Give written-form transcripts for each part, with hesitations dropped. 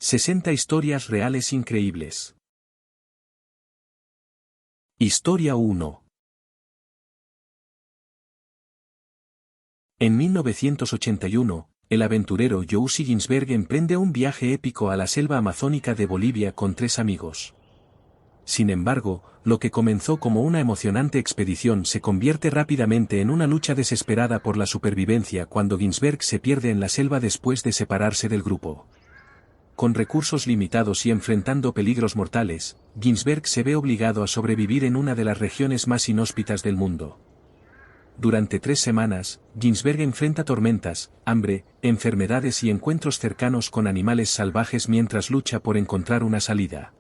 60 historias reales increíbles. Historia 1. En 1981, el aventurero Joe Ginsberg emprende un viaje épico a la selva amazónica de Bolivia con 3 amigos. Sin embargo, lo que comenzó como una emocionante expedición se convierte rápidamente en una lucha desesperada por la supervivencia cuando Ginsberg se pierde en la selva después de separarse del grupo. Con recursos limitados y enfrentando peligros mortales, Ginsberg se ve obligado a sobrevivir en una de las regiones más inhóspitas del mundo. Durante 3 semanas, Ginsberg enfrenta tormentas, hambre, enfermedades y encuentros cercanos con animales salvajes mientras lucha por encontrar una salida.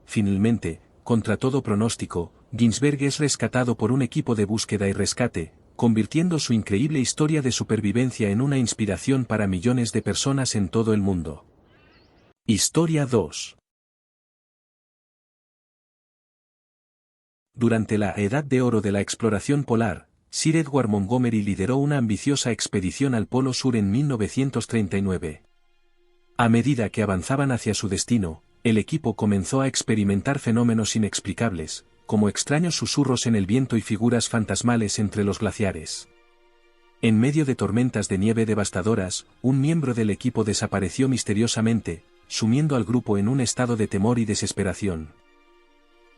Finalmente, contra todo pronóstico, Ginsberg es rescatado por un equipo de búsqueda y rescate, convirtiendo su increíble historia de supervivencia en una inspiración para millones de personas en todo el mundo. Historia 2. Durante la Edad de Oro de la exploración polar, Sir Edward Montgomery lideró una ambiciosa expedición al Polo Sur en 1939. A medida que avanzaban hacia su destino, el equipo comenzó a experimentar fenómenos inexplicables, como extraños susurros en el viento y figuras fantasmales entre los glaciares. En medio de tormentas de nieve devastadoras, un miembro del equipo desapareció misteriosamente, sumiendo al grupo en un estado de temor y desesperación.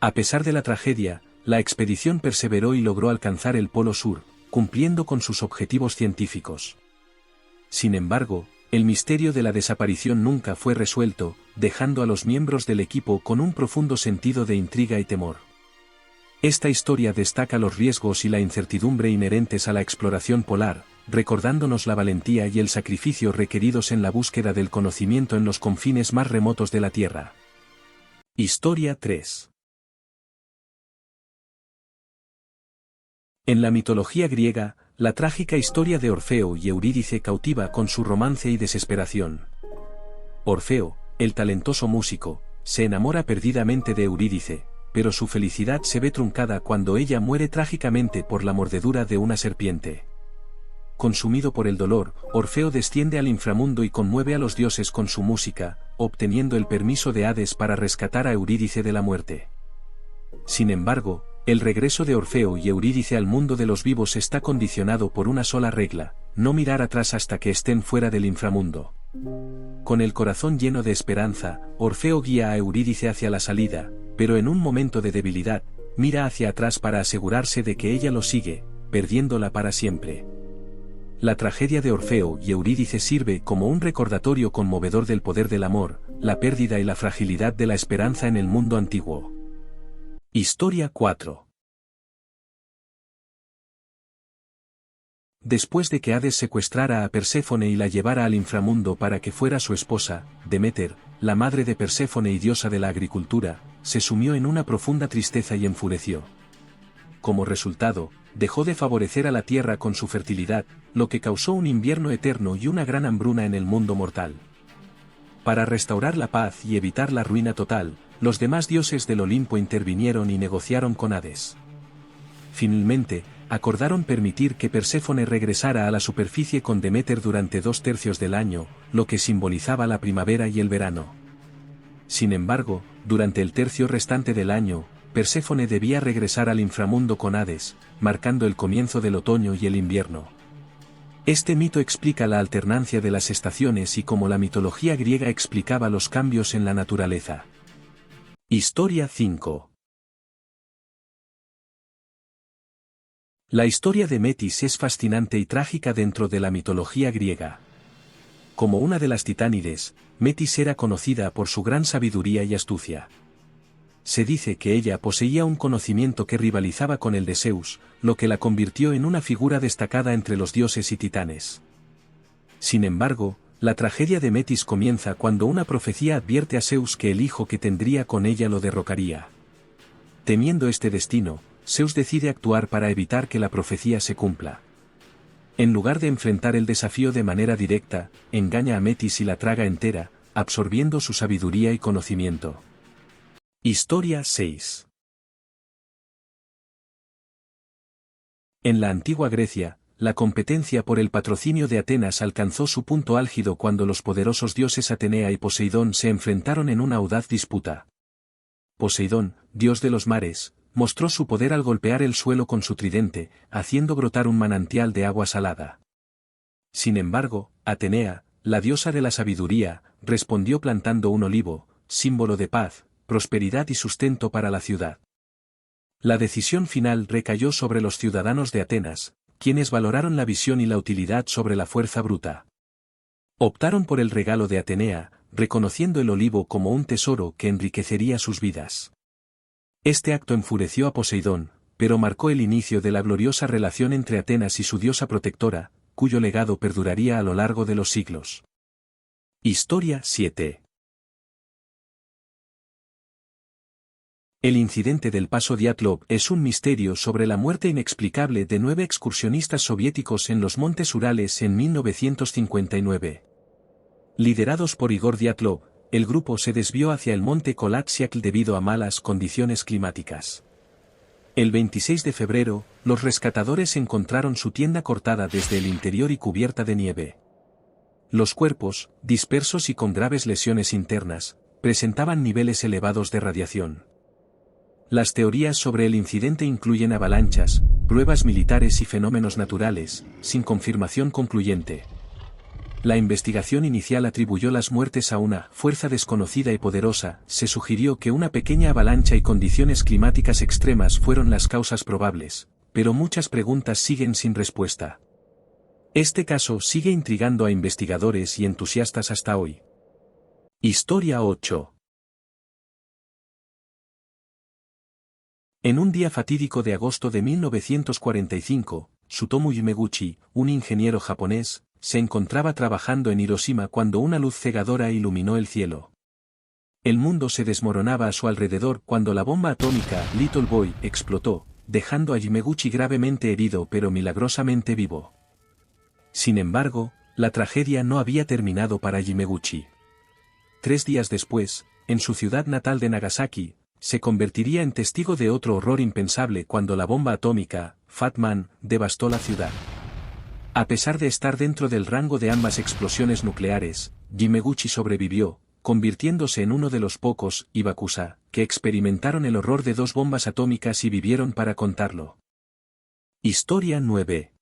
A pesar de la tragedia, la expedición perseveró y logró alcanzar el Polo Sur, cumpliendo con sus objetivos científicos. Sin embargo, el misterio de la desaparición nunca fue resuelto, dejando a los miembros del equipo con un profundo sentido de intriga y temor. Esta historia destaca los riesgos y la incertidumbre inherentes a la exploración polar, recordándonos la valentía y el sacrificio requeridos en la búsqueda del conocimiento en los confines más remotos de la Tierra. Historia 3. En la mitología griega, la trágica historia de Orfeo y Eurídice cautiva con su romance y desesperación. Orfeo, el talentoso músico, se enamora perdidamente de Eurídice, pero su felicidad se ve truncada cuando ella muere trágicamente por la mordedura de una serpiente. Consumido por el dolor, Orfeo desciende al inframundo y conmueve a los dioses con su música, obteniendo el permiso de Hades para rescatar a Eurídice de la muerte. Sin embargo, el regreso de Orfeo y Eurídice al mundo de los vivos está condicionado por una sola regla: no mirar atrás hasta que estén fuera del inframundo. Con el corazón lleno de esperanza, Orfeo guía a Eurídice hacia la salida, pero en un momento de debilidad, mira hacia atrás para asegurarse de que ella lo sigue, perdiéndola para siempre. La tragedia de Orfeo y Eurídice sirve como un recordatorio conmovedor del poder del amor, la pérdida y la fragilidad de la esperanza en el mundo antiguo. Historia 4. Después de que Hades secuestrara a Perséfone y la llevara al inframundo para que fuera su esposa, Deméter, la madre de Perséfone y diosa de la agricultura, se sumió en una profunda tristeza y enfureció. Como resultado, dejó de favorecer a la tierra con su fertilidad, lo que causó un invierno eterno y una gran hambruna en el mundo mortal. Para restaurar la paz y evitar la ruina total, los demás dioses del Olimpo intervinieron y negociaron con Hades. Finalmente, acordaron permitir que Perséfone regresara a la superficie con Deméter durante 2/3 del año, lo que simbolizaba la primavera y el verano. Sin embargo, durante el tercio restante del año, Perséfone debía regresar al inframundo con Hades, marcando el comienzo del otoño y el invierno. Este mito explica la alternancia de las estaciones y cómo la mitología griega explicaba los cambios en la naturaleza. Historia 5. La historia de Metis es fascinante y trágica dentro de la mitología griega. Como una de las titánides, Metis era conocida por su gran sabiduría y astucia. Se dice que ella poseía un conocimiento que rivalizaba con el de Zeus, lo que la convirtió en una figura destacada entre los dioses y titanes. Sin embargo, la tragedia de Metis comienza cuando una profecía advierte a Zeus que el hijo que tendría con ella lo derrocaría. Temiendo este destino, Zeus decide actuar para evitar que la profecía se cumpla. En lugar de enfrentar el desafío de manera directa, engaña a Metis y la traga entera, absorbiendo su sabiduría y conocimiento. Historia 6. En la antigua Grecia, la competencia por el patrocinio de Atenas alcanzó su punto álgido cuando los poderosos dioses Atenea y Poseidón se enfrentaron en una audaz disputa. Poseidón, dios de los mares, mostró su poder al golpear el suelo con su tridente, haciendo brotar un manantial de agua salada. Sin embargo, Atenea, la diosa de la sabiduría, respondió plantando un olivo, símbolo de paz, prosperidad y sustento para la ciudad. La decisión final recayó sobre los ciudadanos de Atenas, quienes valoraron la visión y la utilidad sobre la fuerza bruta. Optaron por el regalo de Atenea, reconociendo el olivo como un tesoro que enriquecería sus vidas. Este acto enfureció a Poseidón, pero marcó el inicio de la gloriosa relación entre Atenas y su diosa protectora, cuyo legado perduraría a lo largo de los siglos. Historia 7. El incidente del Paso Dyatlov es un misterio sobre la muerte inexplicable de 9 excursionistas soviéticos en los montes Urales en 1959. Liderados por Igor Dyatlov, el grupo se desvió hacia el monte Kolatsiakl debido a malas condiciones climáticas. El 26 de febrero, los rescatadores encontraron su tienda cortada desde el interior y cubierta de nieve. Los cuerpos, dispersos y con graves lesiones internas, presentaban niveles elevados de radiación. Las teorías sobre el incidente incluyen avalanchas, pruebas militares y fenómenos naturales, sin confirmación concluyente. La investigación inicial atribuyó las muertes a una fuerza desconocida y poderosa. Se sugirió que una pequeña avalancha y condiciones climáticas extremas fueron las causas probables, pero muchas preguntas siguen sin respuesta. Este caso sigue intrigando a investigadores y entusiastas hasta hoy. Historia 8. En un día fatídico de agosto de 1945, Tsutomu Yumeguchi, un ingeniero japonés, se encontraba trabajando en Hiroshima cuando una luz cegadora iluminó el cielo. El mundo se desmoronaba a su alrededor cuando la bomba atómica Little Boy explotó, dejando a Yumeguchi gravemente herido pero milagrosamente vivo. Sin embargo, la tragedia no había terminado para Yumeguchi. 3 días después, en su ciudad natal de Nagasaki, se convertiría en testigo de otro horror impensable cuando la bomba atómica, Fat Man, devastó la ciudad. A pesar de estar dentro del rango de ambas explosiones nucleares, Yumeguchi sobrevivió, convirtiéndose en uno de los pocos Hibakusa que experimentaron el horror de 2 bombas atómicas y vivieron para contarlo. Historia 9.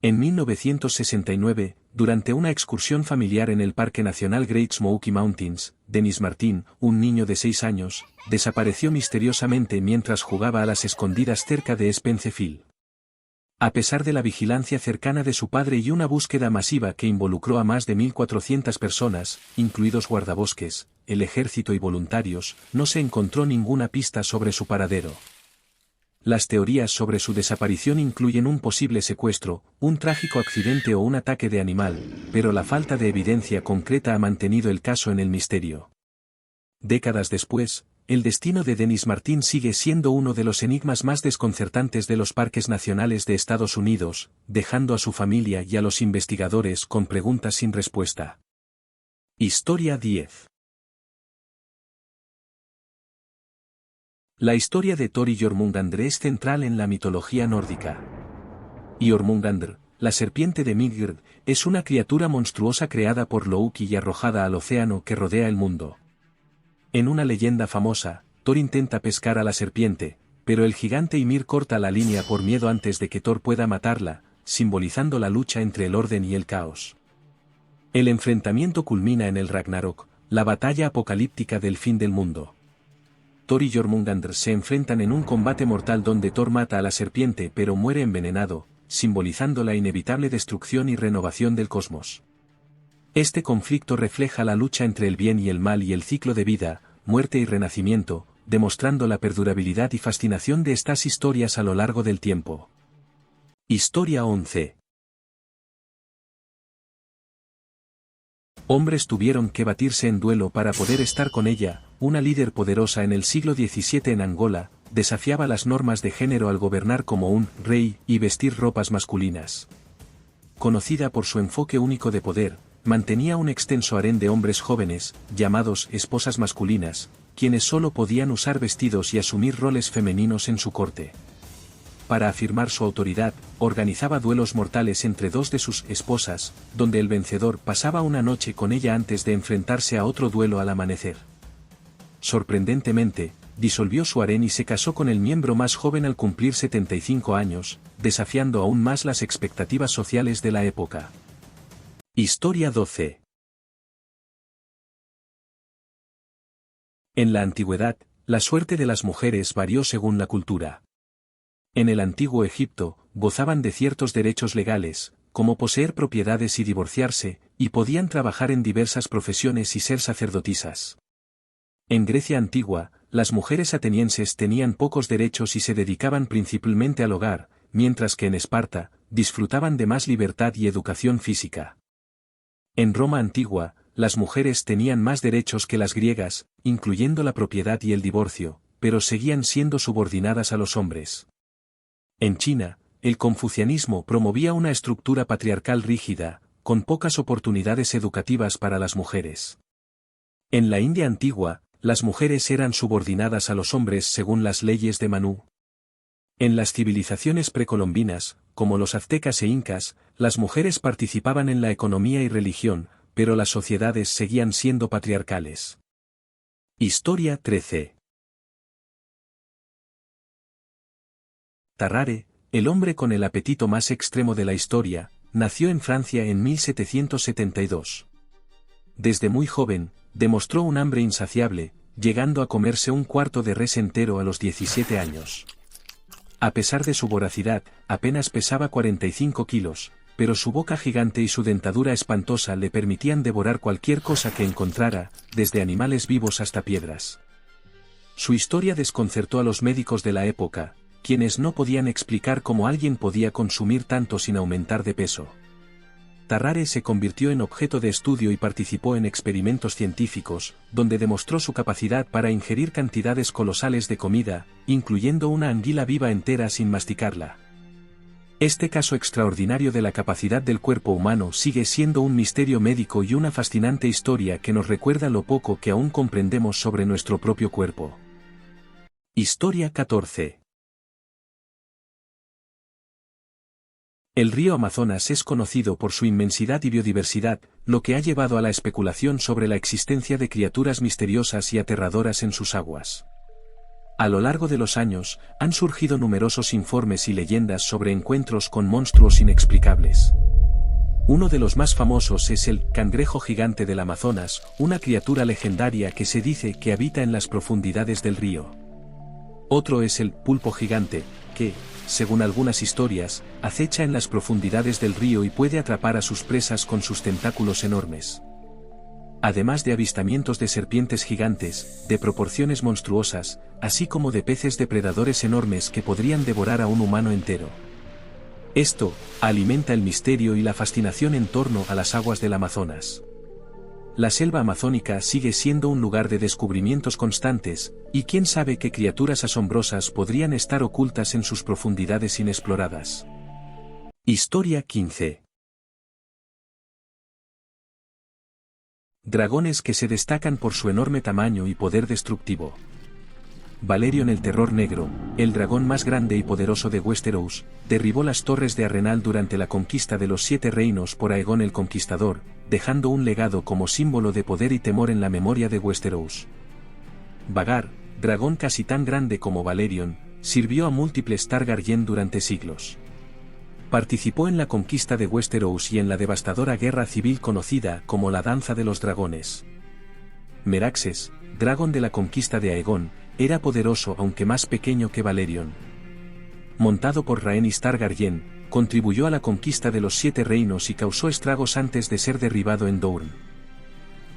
En 1969, durante una excursión familiar en el Parque Nacional Great Smoky Mountains, Dennis Martin, un niño de 6 años, desapareció misteriosamente mientras jugaba a las escondidas cerca de Spencerville. A pesar de la vigilancia cercana de su padre y una búsqueda masiva que involucró a más de 1.400 personas, incluidos guardabosques, el ejército y voluntarios, no se encontró ninguna pista sobre su paradero. Las teorías sobre su desaparición incluyen un posible secuestro, un trágico accidente o un ataque de animal, pero la falta de evidencia concreta ha mantenido el caso en el misterio. Décadas después, el destino de Dennis Martin sigue siendo uno de los enigmas más desconcertantes de los parques nacionales de Estados Unidos, dejando a su familia y a los investigadores con preguntas sin respuesta. Historia 10. La historia de Thor y Jormungandr es central en la mitología nórdica. Jormungandr, la serpiente de Midgard, es una criatura monstruosa creada por Loki y arrojada al océano que rodea el mundo. En una leyenda famosa, Thor intenta pescar a la serpiente, pero el gigante Ymir corta la línea por miedo antes de que Thor pueda matarla, simbolizando la lucha entre el orden y el caos. El enfrentamiento culmina en el Ragnarok, la batalla apocalíptica del fin del mundo. Thor y Jormungandr se enfrentan en un combate mortal donde Thor mata a la serpiente pero muere envenenado, simbolizando la inevitable destrucción y renovación del cosmos. Este conflicto refleja la lucha entre el bien y el mal y el ciclo de vida, muerte y renacimiento, demostrando la perdurabilidad y fascinación de estas historias a lo largo del tiempo. Historia 11. Hombres tuvieron que batirse en duelo para poder estar con ella. Una líder poderosa en el siglo XVII en Angola, desafiaba las normas de género al gobernar como un rey y vestir ropas masculinas. Conocida por su enfoque único de poder, mantenía un extenso harén de hombres jóvenes, llamados esposas masculinas, quienes solo podían usar vestidos y asumir roles femeninos en su corte. para afirmar su autoridad, organizaba duelos mortales entre dos de sus esposas, donde el vencedor pasaba una noche con ella antes de enfrentarse a otro duelo al amanecer. Sorprendentemente, disolvió su harén y se casó con el miembro más joven al cumplir 75 años, desafiando aún más las expectativas sociales de la época. Historia 12. En la antigüedad, la suerte de las mujeres varió según la cultura. En el antiguo Egipto, gozaban de ciertos derechos legales, como poseer propiedades y divorciarse, y podían trabajar en diversas profesiones y ser sacerdotisas. En Grecia antigua, las mujeres atenienses tenían pocos derechos y se dedicaban principalmente al hogar, mientras que en Esparta, disfrutaban de más libertad y educación física. En Roma antigua, las mujeres tenían más derechos que las griegas, incluyendo la propiedad y el divorcio, pero seguían siendo subordinadas a los hombres. En China, el confucianismo promovía una estructura patriarcal rígida, con pocas oportunidades educativas para las mujeres. En la India antigua, las mujeres eran subordinadas a los hombres según las leyes de Manú. En las civilizaciones precolombinas, como los aztecas e incas, las mujeres participaban en la economía y religión, pero las sociedades seguían siendo patriarcales. Historia 13. Tarrare, el hombre con el apetito más extremo de la historia, nació en Francia en 1772. Desde muy joven, demostró un hambre insaciable, llegando a comerse un cuarto de res entero a los 17 años. A pesar de su voracidad, apenas pesaba 45 kilos, pero su boca gigante y su dentadura espantosa le permitían devorar cualquier cosa que encontrara, desde animales vivos hasta piedras. Su historia desconcertó a los médicos de la época, quienes no podían explicar cómo alguien podía consumir tanto sin aumentar de peso. Tarrare se convirtió en objeto de estudio y participó en experimentos científicos, donde demostró su capacidad para ingerir cantidades colosales de comida, incluyendo una anguila viva entera sin masticarla. Este caso extraordinario de la capacidad del cuerpo humano sigue siendo un misterio médico y una fascinante historia que nos recuerda lo poco que aún comprendemos sobre nuestro propio cuerpo. Historia 14. El río Amazonas es conocido por su inmensidad y biodiversidad, lo que ha llevado a la especulación sobre la existencia de criaturas misteriosas y aterradoras en sus aguas. A lo largo de los años, han surgido numerosos informes y leyendas sobre encuentros con monstruos inexplicables. Uno de los más famosos es el cangrejo gigante del Amazonas, una criatura legendaria que se dice que habita en las profundidades del río. Otro es el pulpo gigante, que, según algunas historias, acecha en las profundidades del río y puede atrapar a sus presas con sus tentáculos enormes. Además de avistamientos de serpientes gigantes, de proporciones monstruosas, así como de peces depredadores enormes que podrían devorar a un humano entero. Esto alimenta el misterio y la fascinación en torno a las aguas del Amazonas. La selva amazónica sigue siendo un lugar de descubrimientos constantes, y quién sabe qué criaturas asombrosas podrían estar ocultas en sus profundidades inexploradas. Historia 15. Dragones que se destacan por su enorme tamaño y poder destructivo. Valerion el Terror Negro, el dragón más grande y poderoso de Westeros, derribó las torres de Arrenal durante la conquista de los Siete Reinos por Aegon el Conquistador, dejando un legado como símbolo de poder y temor en la memoria de Westeros. Vhagar, dragón casi tan grande como Valerion, sirvió a múltiples Targaryen durante siglos. Participó en la conquista de Westeros y en la devastadora guerra civil conocida como la Danza de los Dragones. Meraxes, dragón de la conquista de Aegon, era poderoso aunque más pequeño que Valerion. Montado por Rhaenys Targaryen, contribuyó a la conquista de los Siete Reinos y causó estragos antes de ser derribado en Dorne.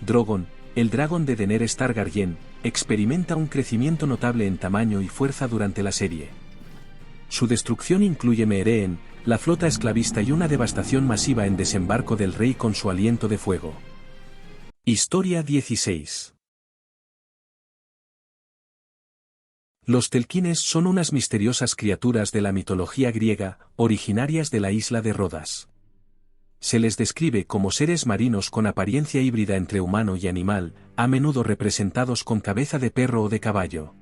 Drogon, el dragón de Daenerys Targaryen, experimenta un crecimiento notable en tamaño y fuerza durante la serie. Su destrucción incluye Meereen, la flota esclavista y una devastación masiva en Desembarco del Rey con su aliento de fuego. Historia 16. Los telquines son unas misteriosas criaturas de la mitología griega, originarias de la isla de Rodas. Se les describe como seres marinos con apariencia híbrida entre humano y animal, a menudo representados con cabeza de perro o de caballo.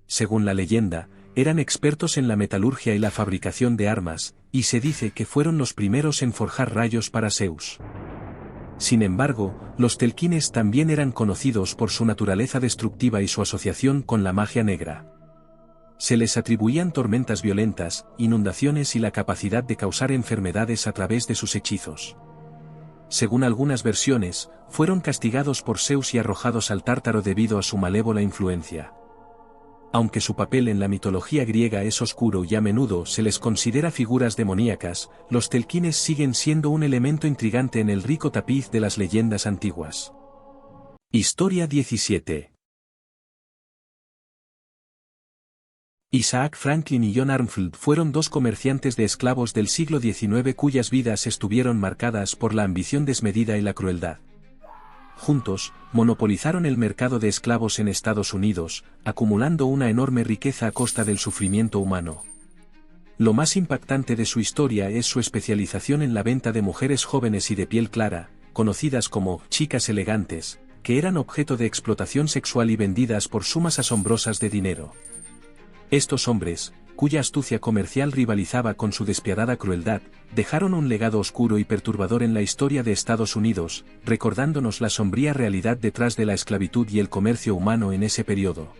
Según la leyenda, Eran expertos en la metalurgia y la fabricación de armas, y se dice que fueron los primeros en forjar rayos para Zeus. Sin embargo, los telquines también eran conocidos por su naturaleza destructiva y su asociación con la magia negra. Se les atribuían tormentas violentas, inundaciones y la capacidad de causar enfermedades a través de sus hechizos. Según algunas versiones, fueron castigados por Zeus y arrojados al Tártaro debido a su malévola influencia. Aunque su papel en la mitología griega es oscuro y a menudo se les considera figuras demoníacas, los telquines siguen siendo un elemento intrigante en el rico tapiz de las leyendas antiguas. Historia 17. Isaac Franklin y John Armfield fueron dos comerciantes de esclavos del siglo XIX cuyas vidas estuvieron marcadas por la ambición desmedida y la crueldad. Juntos, monopolizaron el mercado de esclavos en Estados Unidos, acumulando una enorme riqueza a costa del sufrimiento humano. Lo más impactante de su historia es su especialización en la venta de mujeres jóvenes y de piel clara, conocidas como chicas elegantes, que eran objeto de explotación sexual y vendidas por sumas asombrosas de dinero. Estos hombres, cuya astucia comercial rivalizaba con su despiadada crueldad, dejaron un legado oscuro y perturbador en la historia de Estados Unidos, recordándonos la sombría realidad detrás de la esclavitud y el comercio humano en ese periodo.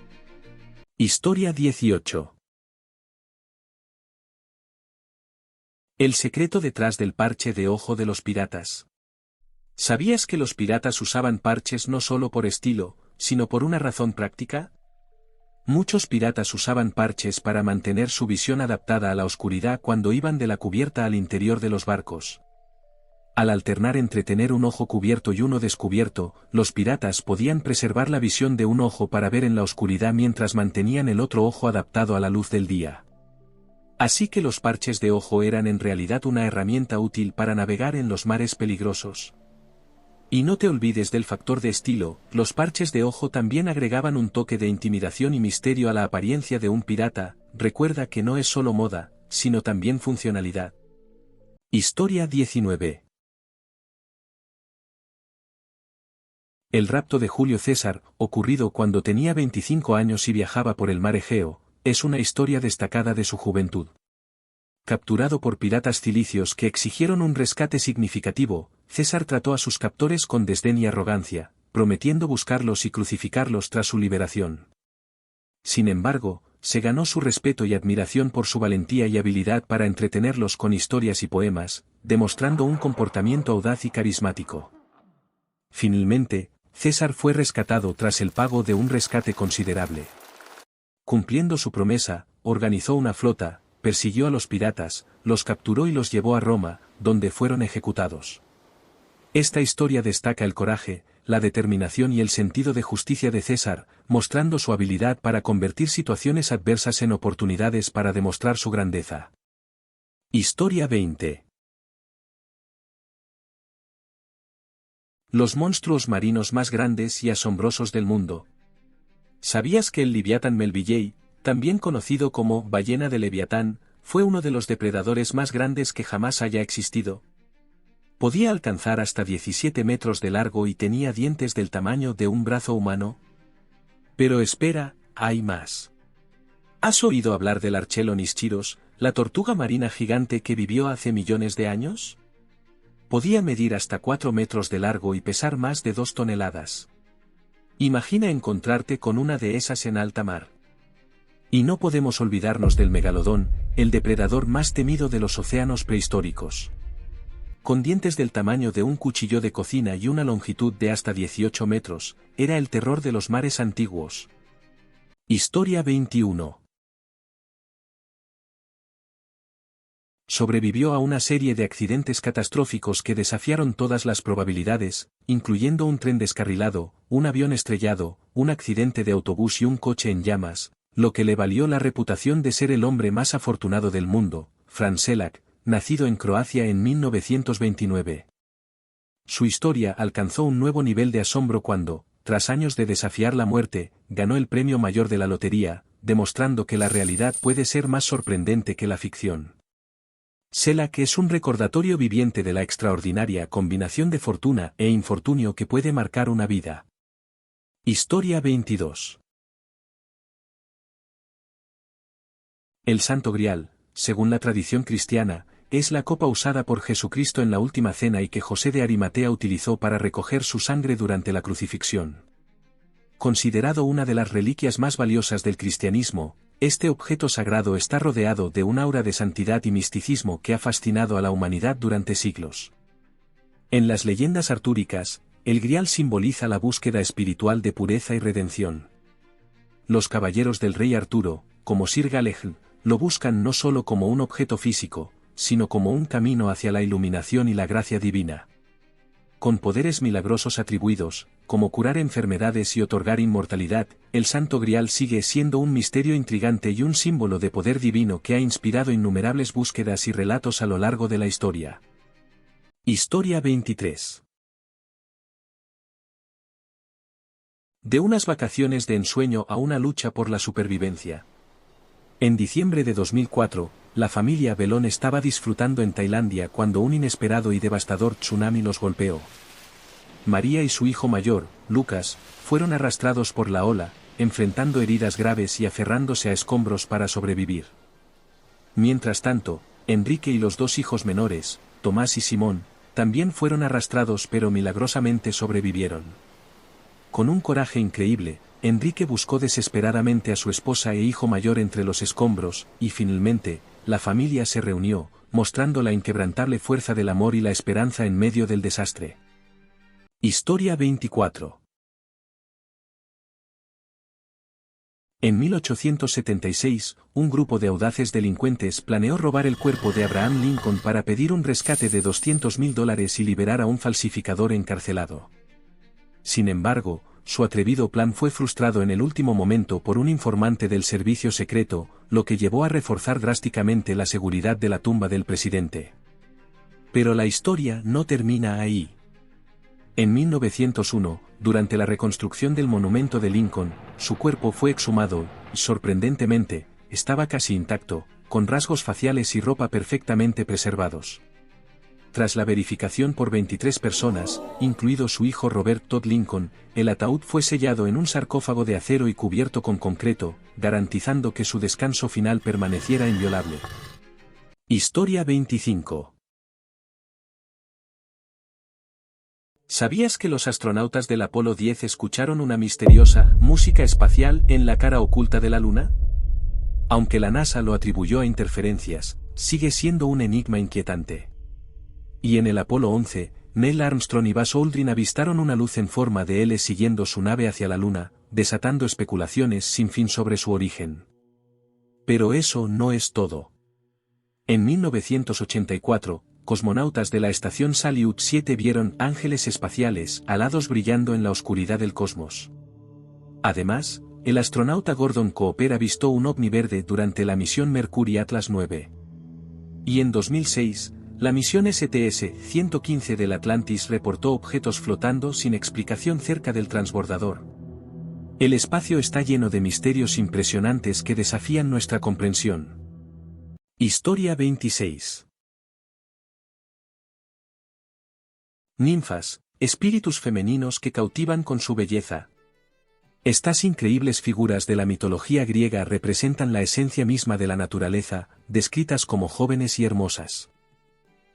Historia 18. El secreto detrás del parche de ojo de los piratas. ¿Sabías que los piratas usaban parches no solo por estilo, sino por una razón práctica? Muchos piratas usaban parches para mantener su visión adaptada a la oscuridad cuando iban de la cubierta al interior de los barcos. Al alternar entre tener un ojo cubierto y uno descubierto, los piratas podían preservar la visión de un ojo para ver en la oscuridad mientras mantenían el otro ojo adaptado a la luz del día. Así que los parches de ojo eran en realidad una herramienta útil para navegar en los mares peligrosos. Y no te olvides del factor de estilo, los parches de ojo también agregaban un toque de intimidación y misterio a la apariencia de un pirata. Recuerda que no es solo moda, sino también funcionalidad. Historia 19. El rapto de Julio César, ocurrido cuando tenía 25 años y viajaba por el mar Egeo, es una historia destacada de su juventud. Capturado por piratas cilicios que exigieron un rescate significativo, César trató a sus captores con desdén y arrogancia, prometiendo buscarlos y crucificarlos tras su liberación. Sin embargo, se ganó su respeto y admiración por su valentía y habilidad para entretenerlos con historias y poemas, demostrando un comportamiento audaz y carismático. Finalmente, César fue rescatado tras el pago de un rescate considerable. Cumpliendo su promesa, organizó una flota, persiguió a los piratas, los capturó y los llevó a Roma, donde fueron ejecutados. Esta historia destaca el coraje, la determinación y el sentido de justicia de César, mostrando su habilidad para convertir situaciones adversas en oportunidades para demostrar su grandeza. Historia 20. Los monstruos marinos más grandes y asombrosos del mundo. ¿Sabías que el Leviatán Melvillei, también conocido como ballena de Leviatán, fue uno de los depredadores más grandes que jamás haya existido? Podía alcanzar hasta 17 metros de largo y tenía dientes del tamaño de un brazo humano. Pero espera, hay más. ¿Has oído hablar del Archelon Ischiros, la tortuga marina gigante que vivió hace millones de años? Podía medir hasta 4 metros de largo y pesar más de 2 toneladas. Imagina encontrarte con una de esas en alta mar. Y no podemos olvidarnos del megalodón, el depredador más temido de los océanos prehistóricos. Con dientes del tamaño de un cuchillo de cocina y una longitud de hasta 18 metros, era el terror de los mares antiguos. Historia 21. Sobrevivió a una serie de accidentes catastróficos que desafiaron todas las probabilidades, incluyendo un tren descarrilado, un avión estrellado, un accidente de autobús y un coche en llamas, lo que le valió la reputación de ser el hombre más afortunado del mundo. Franz Selak, nacido en Croacia en 1929. Su historia alcanzó un nuevo nivel de asombro cuando, tras años de desafiar la muerte, ganó el premio mayor de la lotería, demostrando que la realidad puede ser más sorprendente que la ficción. Selak es un recordatorio viviente de la extraordinaria combinación de fortuna e infortunio que puede marcar una vida. Historia 22. El Santo Grial, según la tradición cristiana, es la copa usada por Jesucristo en la última cena y que José de Arimatea utilizó para recoger su sangre durante la crucifixión. Considerado una de las reliquias más valiosas del cristianismo, este objeto sagrado está rodeado de un aura de santidad y misticismo que ha fascinado a la humanidad durante siglos. En las leyendas artúricas, el Grial simboliza la búsqueda espiritual de pureza y redención. Los caballeros del rey Arturo, como Sir Galegn, lo buscan no solo como un objeto físico, sino como un camino hacia la iluminación y la gracia divina. Con poderes milagrosos atribuidos, como curar enfermedades y otorgar inmortalidad, el Santo Grial sigue siendo un misterio intrigante y un símbolo de poder divino que ha inspirado innumerables búsquedas y relatos a lo largo de la historia. Historia 23. De unas vacaciones de ensueño a una lucha por la supervivencia. En diciembre de 2004, la familia Belón estaba disfrutando en Tailandia cuando un inesperado y devastador tsunami los golpeó. María y su hijo mayor, Lucas, fueron arrastrados por la ola, enfrentando heridas graves y aferrándose a escombros para sobrevivir. Mientras tanto, Enrique y los dos hijos menores, Tomás y Simón, también fueron arrastrados pero milagrosamente sobrevivieron. Con un coraje increíble, Enrique buscó desesperadamente a su esposa e hijo mayor entre los escombros, y finalmente, la familia se reunió, mostrando la inquebrantable fuerza del amor y la esperanza en medio del desastre. Historia 24. En 1876, un grupo de audaces delincuentes planeó robar el cuerpo de Abraham Lincoln para pedir un rescate de $200.000 y liberar a un falsificador encarcelado. Sin embargo, su atrevido plan fue frustrado en el último momento por un informante del servicio secreto, lo que llevó a reforzar drásticamente la seguridad de la tumba del presidente. Pero la historia no termina ahí. En 1901, durante la reconstrucción del monumento de Lincoln, su cuerpo fue exhumado, y sorprendentemente, estaba casi intacto, con rasgos faciales y ropa perfectamente preservados. Tras la verificación por 23 personas, incluido su hijo Robert Todd Lincoln, el ataúd fue sellado en un sarcófago de acero y cubierto con concreto, garantizando que su descanso final permaneciera inviolable. Historia 25. ¿Sabías que los astronautas del Apolo 10 escucharon una misteriosa música espacial en la cara oculta de la Luna? Aunque la NASA lo atribuyó a interferencias, sigue siendo un enigma inquietante. Y en el Apolo 11, Neil Armstrong y Buzz Aldrin avistaron una luz en forma de L siguiendo su nave hacia la Luna, desatando especulaciones sin fin sobre su origen. Pero eso no es todo. En 1984, cosmonautas de la estación Salyut 7 vieron ángeles espaciales alados brillando en la oscuridad del cosmos. Además, el astronauta Gordon Cooper avistó un ovni verde durante la misión Mercury Atlas 9. Y en 2006, la misión STS-115 del Atlantis reportó objetos flotando sin explicación cerca del transbordador. El espacio está lleno de misterios impresionantes que desafían nuestra comprensión. Historia 26. Ninfas, espíritus femeninos que cautivan con su belleza. Estas increíbles figuras de la mitología griega representan la esencia misma de la naturaleza, descritas como jóvenes y hermosas.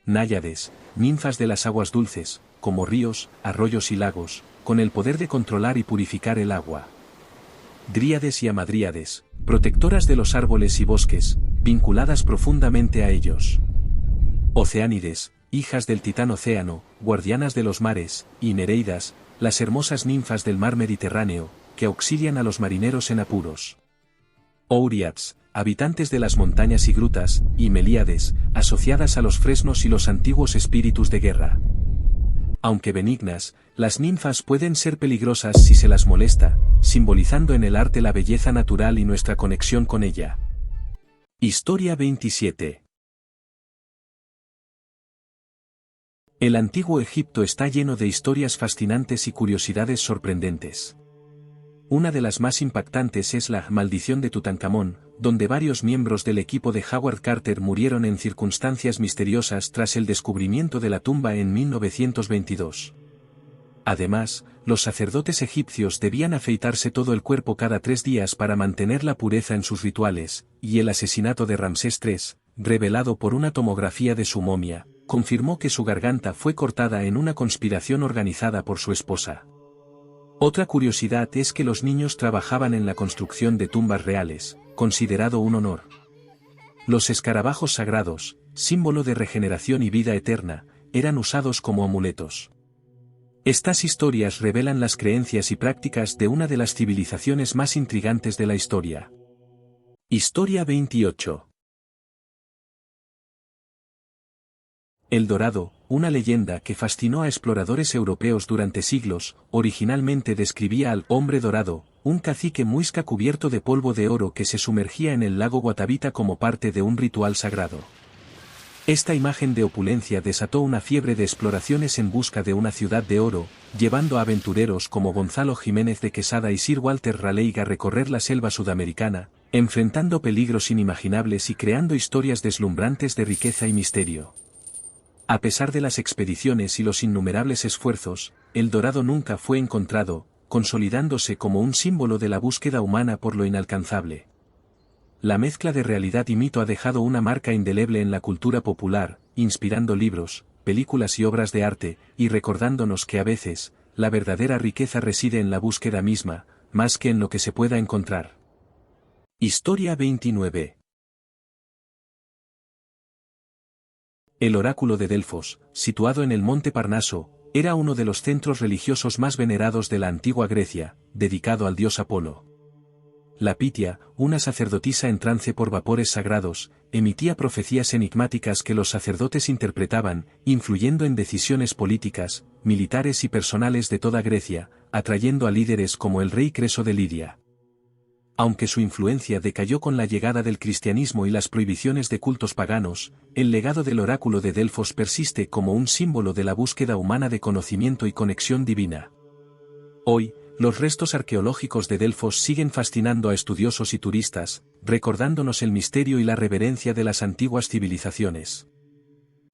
Náyades, ninfas de las aguas dulces, como ríos, arroyos y lagos, con el poder de controlar y purificar el agua. Dríades y amadríades, protectoras de los árboles y bosques, vinculadas profundamente a ellos. Oceánides, hijas del titán océano, guardianas de los mares, y Nereidas, las hermosas ninfas del mar Mediterráneo, que auxilian a los marineros en apuros. Ouriats, habitantes de las montañas y grutas, y Melíades, asociadas a los fresnos y los antiguos espíritus de guerra. Aunque benignas, las ninfas pueden ser peligrosas si se las molesta, simbolizando en el arte la belleza natural y nuestra conexión con ella. Historia 27. El antiguo Egipto está lleno de historias fascinantes y curiosidades sorprendentes. Una de las más impactantes es la maldición de Tutankamón, donde varios miembros del equipo de Howard Carter murieron en circunstancias misteriosas tras el descubrimiento de la tumba en 1922. Además, los sacerdotes egipcios debían afeitarse todo el cuerpo cada 3 días para mantener la pureza en sus rituales, y el asesinato de Ramsés III, revelado por una tomografía de su momia, confirmó que su garganta fue cortada en una conspiración organizada por su esposa. Otra curiosidad es que los niños trabajaban en la construcción de tumbas reales, considerado un honor. Los escarabajos sagrados, símbolo de regeneración y vida eterna, eran usados como amuletos. Estas historias revelan las creencias y prácticas de una de las civilizaciones más intrigantes de la historia. Historia 28. El Dorado, una leyenda que fascinó a exploradores europeos durante siglos, originalmente describía al hombre dorado, un cacique muisca cubierto de polvo de oro que se sumergía en el lago Guatavita como parte de un ritual sagrado. Esta imagen de opulencia desató una fiebre de exploraciones en busca de una ciudad de oro, llevando a aventureros como Gonzalo Jiménez de Quesada y Sir Walter Raleigh a recorrer la selva sudamericana, enfrentando peligros inimaginables y creando historias deslumbrantes de riqueza y misterio. A pesar de las expediciones y los innumerables esfuerzos, el Dorado nunca fue encontrado, consolidándose como un símbolo de la búsqueda humana por lo inalcanzable. La mezcla de realidad y mito ha dejado una marca indeleble en la cultura popular, inspirando libros, películas y obras de arte, y recordándonos que a veces, la verdadera riqueza reside en la búsqueda misma, más que en lo que se pueda encontrar. Historia 29. El oráculo de Delfos, situado en el monte Parnaso, era uno de los centros religiosos más venerados de la antigua Grecia, dedicado al dios Apolo. La Pitia, una sacerdotisa en trance por vapores sagrados, emitía profecías enigmáticas que los sacerdotes interpretaban, influyendo en decisiones políticas, militares y personales de toda Grecia, atrayendo a líderes como el rey Creso de Lidia. Aunque su influencia decayó con la llegada del cristianismo y las prohibiciones de cultos paganos, el legado del oráculo de Delfos persiste como un símbolo de la búsqueda humana de conocimiento y conexión divina. Hoy, los restos arqueológicos de Delfos siguen fascinando a estudiosos y turistas, recordándonos el misterio y la reverencia de las antiguas civilizaciones.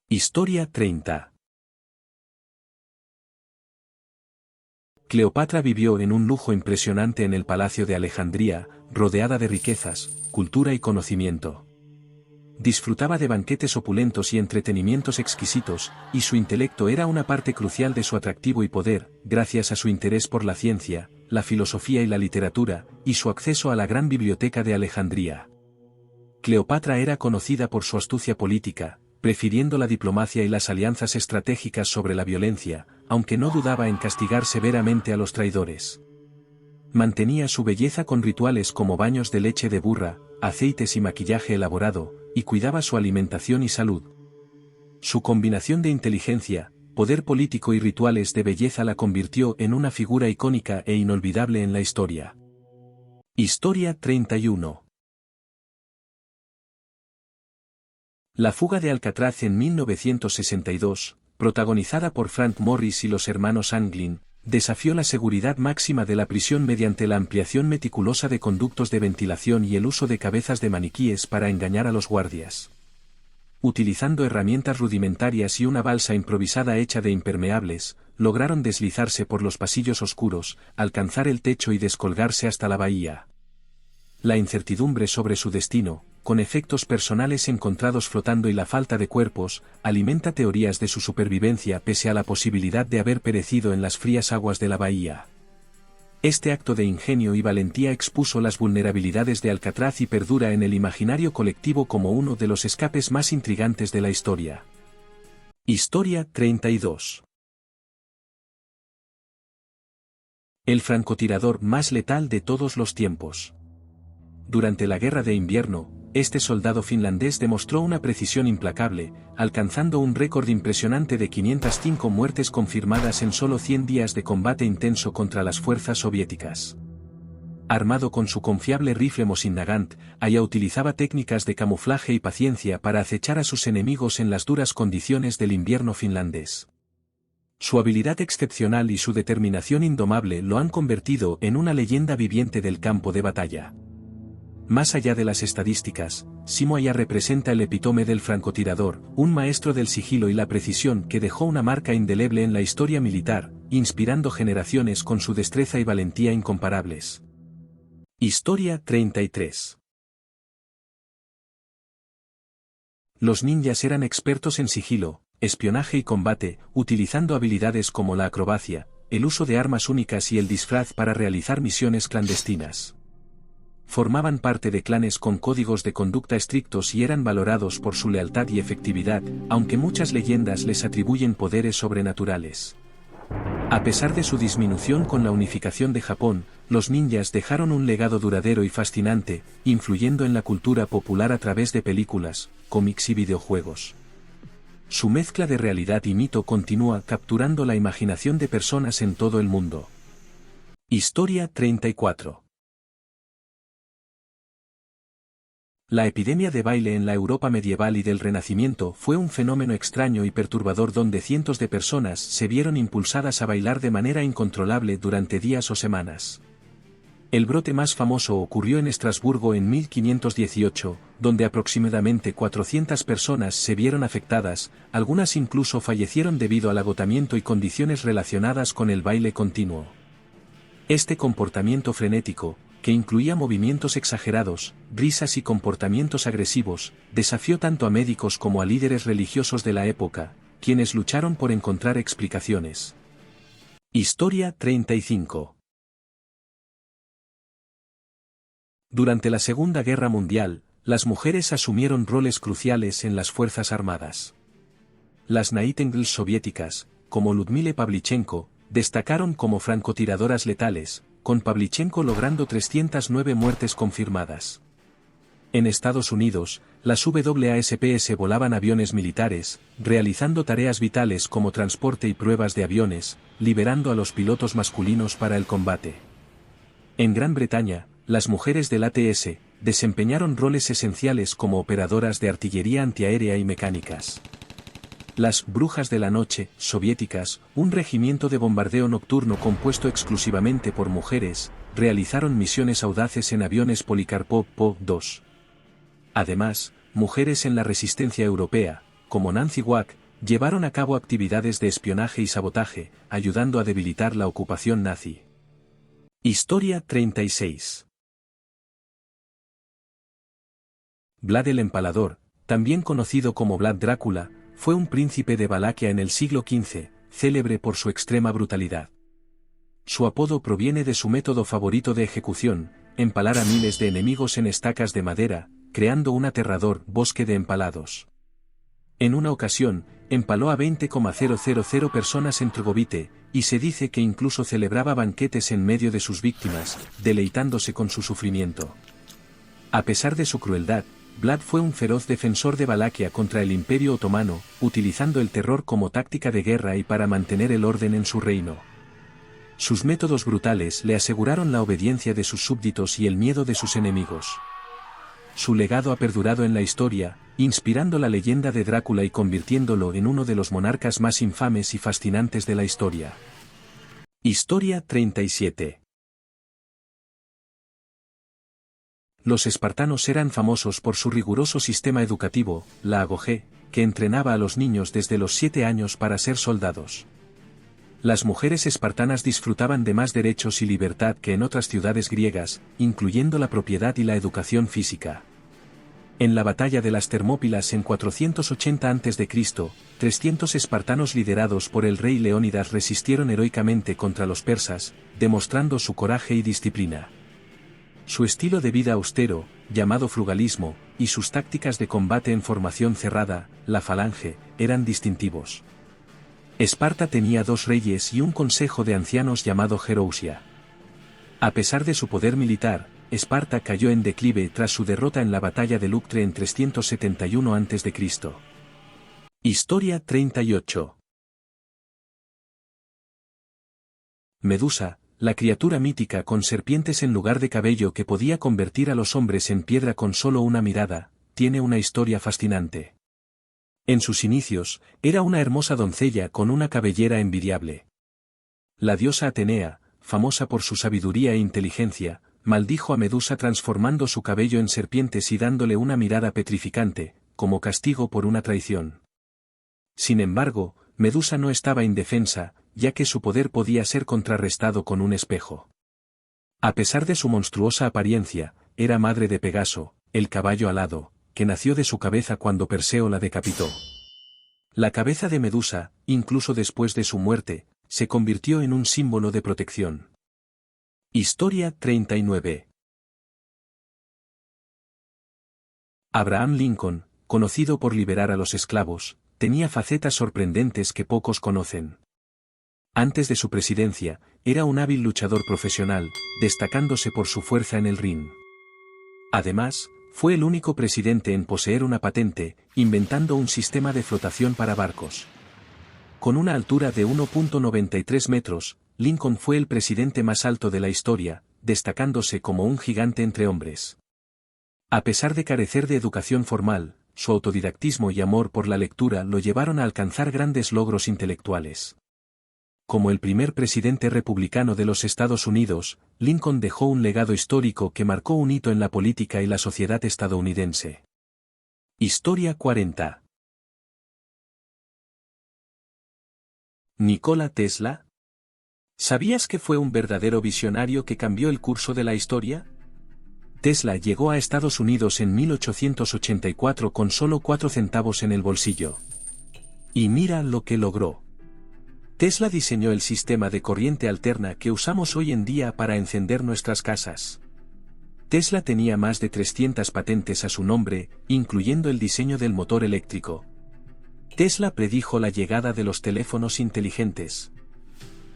Historia 30. Cleopatra vivió en un lujo impresionante en el Palacio de Alejandría, rodeada de riquezas, cultura y conocimiento. Disfrutaba de banquetes opulentos y entretenimientos exquisitos, y su intelecto era una parte crucial de su atractivo y poder, gracias a su interés por la ciencia, la filosofía y la literatura, y su acceso a la gran biblioteca de Alejandría. Cleopatra era conocida por su astucia política, prefiriendo la diplomacia y las alianzas estratégicas sobre la violencia, aunque no dudaba en castigar severamente a los traidores. Mantenía su belleza con rituales como baños de leche de burra, aceites y maquillaje elaborado, y cuidaba su alimentación y salud. Su combinación de inteligencia, poder político y rituales de belleza la convirtió en una figura icónica e inolvidable en la historia. Historia 31. La fuga de Alcatraz en 1962, protagonizada por Frank Morris y los hermanos Anglin, desafió la seguridad máxima de la prisión mediante la ampliación meticulosa de conductos de ventilación y el uso de cabezas de maniquíes para engañar a los guardias. Utilizando herramientas rudimentarias y una balsa improvisada hecha de impermeables, lograron deslizarse por los pasillos oscuros, alcanzar el techo y descolgarse hasta la bahía. La incertidumbre sobre su destino, con efectos personales encontrados flotando y la falta de cuerpos, alimenta teorías de su supervivencia pese a la posibilidad de haber perecido en las frías aguas de la bahía. Este acto de ingenio y valentía expuso las vulnerabilidades de Alcatraz y perdura en el imaginario colectivo como uno de los escapes más intrigantes de la historia. Historia 32. El francotirador más letal de todos los tiempos. Durante la Guerra de Invierno, este soldado finlandés demostró una precisión implacable, alcanzando un récord impresionante de 505 muertes confirmadas en solo 100 días de combate intenso contra las fuerzas soviéticas. Armado con su confiable rifle Mosin Nagant, Aya utilizaba técnicas de camuflaje y paciencia para acechar a sus enemigos en las duras condiciones del invierno finlandés. Su habilidad excepcional y su determinación indomable lo han convertido en una leyenda viviente del campo de batalla. Más allá de las estadísticas, Simo Aya representa el epítome del francotirador, un maestro del sigilo y la precisión que dejó una marca indeleble en la historia militar, inspirando generaciones con su destreza y valentía incomparables. Historia 33. Los ninjas eran expertos en sigilo, espionaje y combate, utilizando habilidades como la acrobacia, el uso de armas únicas y el disfraz para realizar misiones clandestinas. Formaban parte de clanes con códigos de conducta estrictos y eran valorados por su lealtad y efectividad, aunque muchas leyendas les atribuyen poderes sobrenaturales. A pesar de su disminución con la unificación de Japón, los ninjas dejaron un legado duradero y fascinante, influyendo en la cultura popular a través de películas, cómics y videojuegos. Su mezcla de realidad y mito continúa capturando la imaginación de personas en todo el mundo. Historia 34. La epidemia de baile en la Europa medieval y del Renacimiento fue un fenómeno extraño y perturbador donde cientos de personas se vieron impulsadas a bailar de manera incontrolable durante días o semanas. El brote más famoso ocurrió en Estrasburgo en 1518, donde aproximadamente 400 personas se vieron afectadas, algunas incluso fallecieron debido al agotamiento y condiciones relacionadas con el baile continuo. Este comportamiento frenético, que incluía movimientos exagerados, risas y comportamientos agresivos, desafió tanto a médicos como a líderes religiosos de la época, quienes lucharon por encontrar explicaciones. Historia 35. Durante la Segunda Guerra Mundial, las mujeres asumieron roles cruciales en las Fuerzas Armadas. Las Nightingales soviéticas, como Ludmila Pavlichenko, destacaron como francotiradoras letales, con Pavlichenko logrando 309 muertes confirmadas. En Estados Unidos, las WASPs volaban aviones militares, realizando tareas vitales como transporte y pruebas de aviones, liberando a los pilotos masculinos para el combate. En Gran Bretaña, las mujeres del ATS desempeñaron roles esenciales como operadoras de artillería antiaérea y mecánicas. Las Brujas de la Noche, soviéticas, un regimiento de bombardeo nocturno compuesto exclusivamente por mujeres, realizaron misiones audaces en aviones Polikarpov Po-2. Además, mujeres en la resistencia europea, como Nancy Wack, llevaron a cabo actividades de espionaje y sabotaje, ayudando a debilitar la ocupación nazi. Historia 36. Vlad el Empalador, también conocido como Vlad Drácula, fue un príncipe de Valaquia en el siglo XV, célebre por su extrema brutalidad. Su apodo proviene de su método favorito de ejecución, empalar a miles de enemigos en estacas de madera, creando un aterrador bosque de empalados. En una ocasión, empaló a 20,000 personas en Trgovite, y se dice que incluso celebraba banquetes en medio de sus víctimas, deleitándose con su sufrimiento. A pesar de su crueldad, Vlad fue un feroz defensor de Valaquia contra el Imperio Otomano, utilizando el terror como táctica de guerra y para mantener el orden en su reino. Sus métodos brutales le aseguraron la obediencia de sus súbditos y el miedo de sus enemigos. Su legado ha perdurado en la historia, inspirando la leyenda de Drácula y convirtiéndolo en uno de los monarcas más infames y fascinantes de la historia. Historia 37. Los espartanos eran famosos por su riguroso sistema educativo, la agogé, que entrenaba a los niños desde los 7 años para ser soldados. Las mujeres espartanas disfrutaban de más derechos y libertad que en otras ciudades griegas, incluyendo la propiedad y la educación física. En la batalla de las Termópilas en 480 a.C., 300 espartanos liderados por el rey Leónidas resistieron heroicamente contra los persas, demostrando su coraje y disciplina. Su estilo de vida austero, llamado frugalismo, y sus tácticas de combate en formación cerrada, la falange, eran distintivos. Esparta tenía 2 reyes y un consejo de ancianos llamado Gerousia. A pesar de su poder militar, Esparta cayó en declive tras su derrota en la batalla de Leuctre en 371 a.C. Historia 38. Medusa, la criatura mítica con serpientes en lugar de cabello que podía convertir a los hombres en piedra con solo una mirada, tiene una historia fascinante. En sus inicios, era una hermosa doncella con una cabellera envidiable. La diosa Atenea, famosa por su sabiduría e inteligencia, maldijo a Medusa transformando su cabello en serpientes y dándole una mirada petrificante, como castigo por una traición. Sin embargo, Medusa no estaba indefensa, ya que su poder podía ser contrarrestado con un espejo. A pesar de su monstruosa apariencia, era madre de Pegaso, el caballo alado, que nació de su cabeza cuando Perseo la decapitó. La cabeza de Medusa, incluso después de su muerte, se convirtió en un símbolo de protección. Historia 39. Abraham Lincoln, conocido por liberar a los esclavos, tenía facetas sorprendentes que pocos conocen. Antes de su presidencia, era un hábil luchador profesional, destacándose por su fuerza en el ring. Además, fue el único presidente en poseer una patente, inventando un sistema de flotación para barcos. Con una altura de 1.93 metros, Lincoln fue el presidente más alto de la historia, destacándose como un gigante entre hombres. A pesar de carecer de educación formal, su autodidactismo y amor por la lectura lo llevaron a alcanzar grandes logros intelectuales. Como el primer presidente republicano de los Estados Unidos, Lincoln dejó un legado histórico que marcó un hito en la política y la sociedad estadounidense. Historia 40. Nikola Tesla. ¿Sabías que fue un verdadero visionario que cambió el curso de la historia? Tesla llegó a Estados Unidos en 1884 con solo 4 centavos en el bolsillo. Y mira lo que logró. Tesla diseñó el sistema de corriente alterna que usamos hoy en día para encender nuestras casas. Tesla tenía más de 300 patentes a su nombre, incluyendo el diseño del motor eléctrico. Tesla predijo la llegada de los teléfonos inteligentes.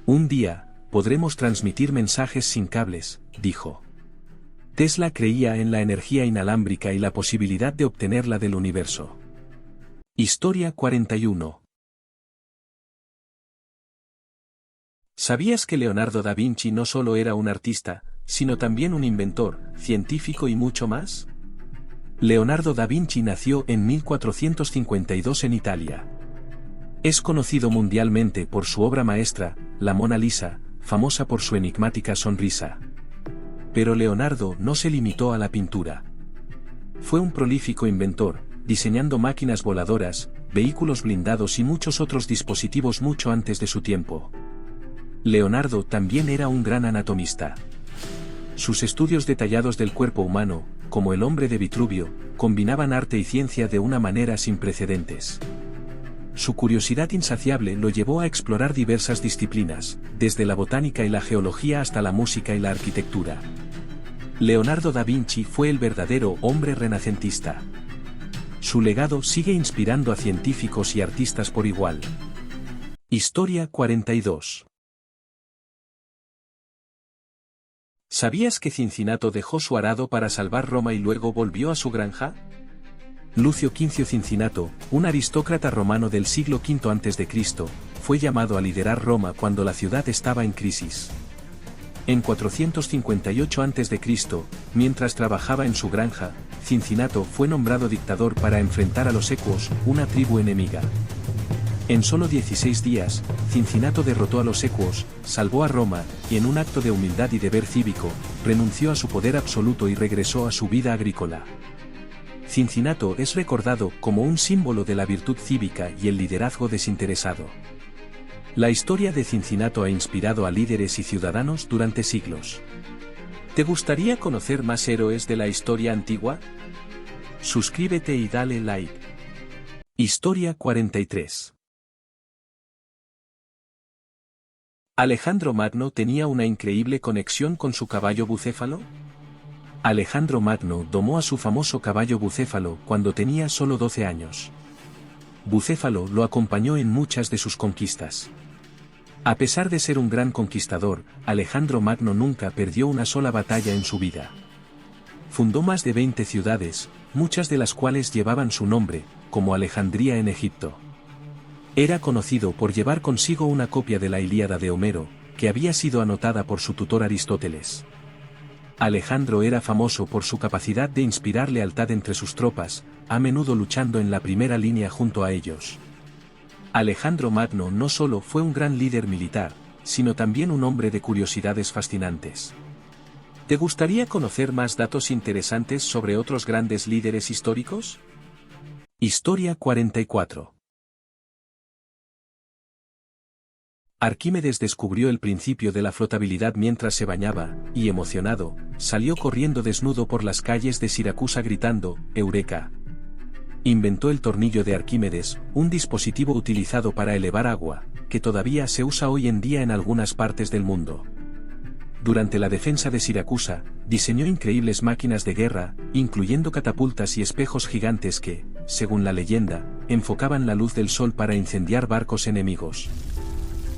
Un día, podremos transmitir mensajes sin cables, dijo. Tesla creía en la energía inalámbrica y la posibilidad de obtenerla del universo. Historia 41. ¿Sabías que Leonardo da Vinci no solo era un artista, sino también un inventor, científico y mucho más? Leonardo da Vinci nació en 1452 en Italia. Es conocido mundialmente por su obra maestra, la Mona Lisa, famosa por su enigmática sonrisa. Pero Leonardo no se limitó a la pintura. Fue un prolífico inventor, diseñando máquinas voladoras, vehículos blindados y muchos otros dispositivos mucho antes de su tiempo. Leonardo también era un gran anatomista. Sus estudios detallados del cuerpo humano, como el hombre de Vitruvio, combinaban arte y ciencia de una manera sin precedentes. Su curiosidad insaciable lo llevó a explorar diversas disciplinas, desde la botánica y la geología hasta la música y la arquitectura. Leonardo da Vinci fue el verdadero hombre renacentista. Su legado sigue inspirando a científicos y artistas por igual. Historia 42. ¿Sabías que Cincinato dejó su arado para salvar Roma y luego volvió a su granja? Lucio Quincio Cincinato, un aristócrata romano del siglo V a.C., fue llamado a liderar Roma cuando la ciudad estaba en crisis. En 458 a.C., mientras trabajaba en su granja, Cincinato fue nombrado dictador para enfrentar a los equos, una tribu enemiga. En solo 16 días, Cincinato derrotó a los equos, salvó a Roma, y en un acto de humildad y deber cívico, renunció a su poder absoluto y regresó a su vida agrícola. Cincinato es recordado como un símbolo de la virtud cívica y el liderazgo desinteresado. La historia de Cincinato ha inspirado a líderes y ciudadanos durante siglos. ¿Te gustaría conocer más héroes de la historia antigua? Suscríbete y dale like. Historia 43. ¿Alejandro Magno tenía una increíble conexión con su caballo bucéfalo? Alejandro Magno domó a su famoso caballo Bucéfalo cuando tenía solo 12 años. Bucéfalo lo acompañó en muchas de sus conquistas. A pesar de ser un gran conquistador, Alejandro Magno nunca perdió una sola batalla en su vida. Fundó más de 20 ciudades, muchas de las cuales llevaban su nombre, como Alejandría en Egipto. Era conocido por llevar consigo una copia de la Ilíada de Homero, que había sido anotada por su tutor Aristóteles. Alejandro era famoso por su capacidad de inspirar lealtad entre sus tropas, a menudo luchando en la primera línea junto a ellos. Alejandro Magno no solo fue un gran líder militar, sino también un hombre de curiosidades fascinantes. ¿Te gustaría conocer más datos interesantes sobre otros grandes líderes históricos? Historia 44. Arquímedes descubrió el principio de la flotabilidad mientras se bañaba, y emocionado, salió corriendo desnudo por las calles de Siracusa gritando, ¡Eureka! Inventó el tornillo de Arquímedes, un dispositivo utilizado para elevar agua, que todavía se usa hoy en día en algunas partes del mundo. Durante la defensa de Siracusa, diseñó increíbles máquinas de guerra, incluyendo catapultas y espejos gigantes que, según la leyenda, enfocaban la luz del sol para incendiar barcos enemigos.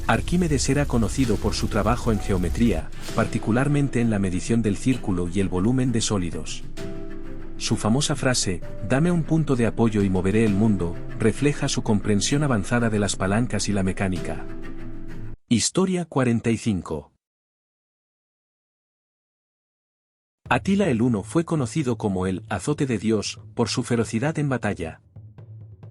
Arquímedes era conocido por su trabajo en geometría, particularmente en la medición del círculo y el volumen de sólidos. Su famosa frase, «Dame un punto de apoyo y moveré el mundo», refleja su comprensión avanzada de las palancas y la mecánica. Historia 45. Atila el Huno fue conocido como el «azote de Dios» por su ferocidad en batalla.